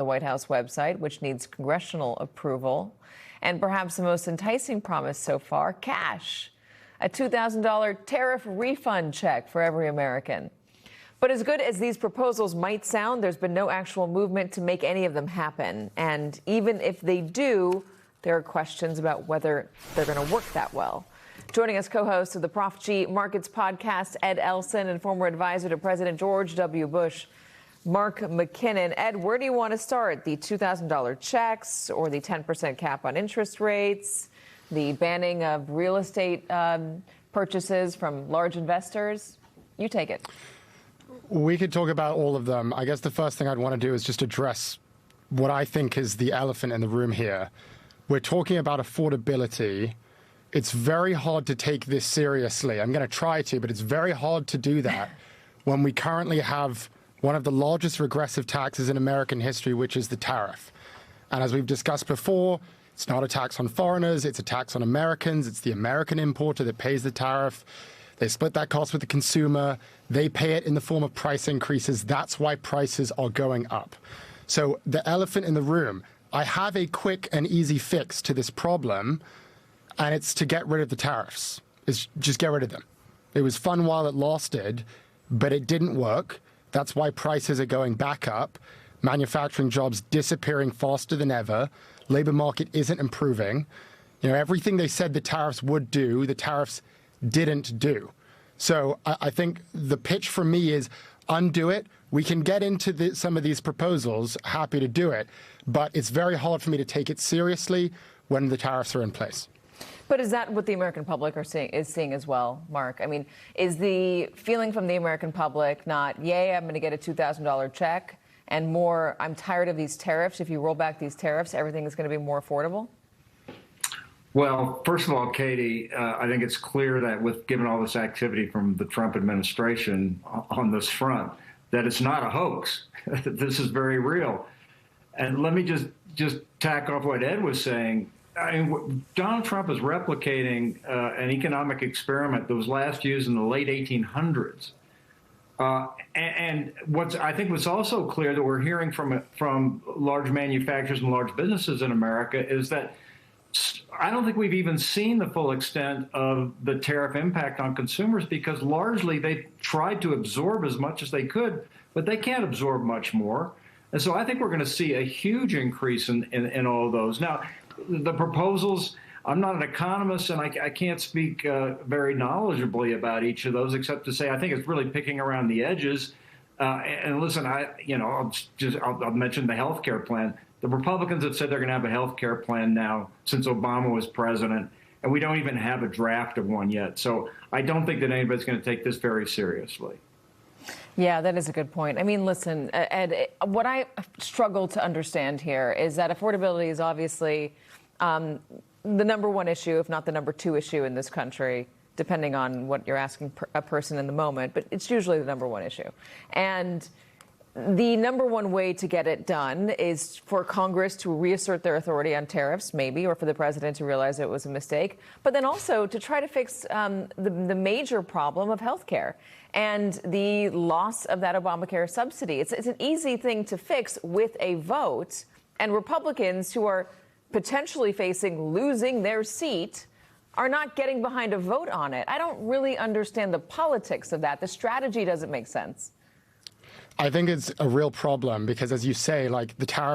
the White House website, which needs congressional approval. And perhaps the most enticing promise so far, cash. A $2,000 tariff refund check for every American. But as good as these proposals might sound, there's been no actual movement to make any of them happen. And even if they do, there are questions about whether they're going to work that well. Joining us, co-host of the Prof G Markets podcast, Ed Elson, and former advisor to President George W. Bush, Mark McKinnon. Ed, where do you want to start? The $2,000 checks or the 10% cap on interest rates, the banning of real estate purchases from large investors? You take it. We could talk about all of them. I guess the first thing I'd want to do is just address what I think is the elephant in the room here. We're talking about affordability. It's very hard to take this seriously. I'm going to try to, but it's very hard to do that when we currently have one of the largest regressive taxes in American history, which is the tariff. And as we've discussed before, it's not a tax on foreigners, it's a tax on Americans. It's the American importer that pays the tariff. They split that cost with the consumer. They pay it in the form of price increases. That's why prices are going up. So the elephant in the room, I have a quick and easy fix to this problem, and it's to get rid of the tariffs. It's just get rid of them. It was fun while it lasted, but it didn't work. That's why prices are going back up. Manufacturing jobs disappearing faster than ever. Labor market isn't improving. Everything they said the tariffs would do, the tariffs didn't do. So I think the pitch for me is undo it. We can get into some of these proposals, happy to do it, but it's very hard for me to take it seriously when the tariffs are in place. But is that what the American public is seeing as well, Mark? I mean, is the feeling from the American public not, yay, I'm going to get a $2,000 check, and more, I'm tired of these tariffs. If you roll back these tariffs, everything is going to be more affordable? Well, first of all, Katie, I think it's clear that given all this activity from the Trump administration on this front, that it's not a hoax. This is very real. And let me just tack off what Ed was saying. I mean, Donald Trump is replicating an economic experiment that was last used in the late 1800s. And I think what's also clear that we're hearing from large manufacturers and large businesses in America is that I don't think we've even seen the full extent of the tariff impact on consumers, because largely they tried to absorb as much as they could, but they can't absorb much more. And so I think we're going to see a huge increase in all of those. Now, the proposals, I'm not an economist, and I can't speak very knowledgeably about each of those, except to say I think it's really picking around the edges. And listen, I'll mention the health care plan. The Republicans have said they're going to have a health care plan now since Obama was president, and we don't even have a draft of one yet. So I don't think that anybody's going to take this very seriously. Yeah, that is a good point. I mean, listen, Ed, what I struggle to understand here is that affordability is obviously the number one issue, if not the number two issue in this country, depending on what you're asking a person in the moment. But it's usually the number one issue. And the number one way to get it done is for Congress to reassert their authority on tariffs, maybe, or for the president to realize it was a mistake, but then also to try to fix the major problem of health care and the loss of that Obamacare subsidy. It's an easy thing to fix with a vote, and Republicans who are potentially facing losing their seat are not getting behind a vote on it. I don't really understand the politics of that. The strategy doesn't make sense. I think it's a real problem because, as you say, the tariffs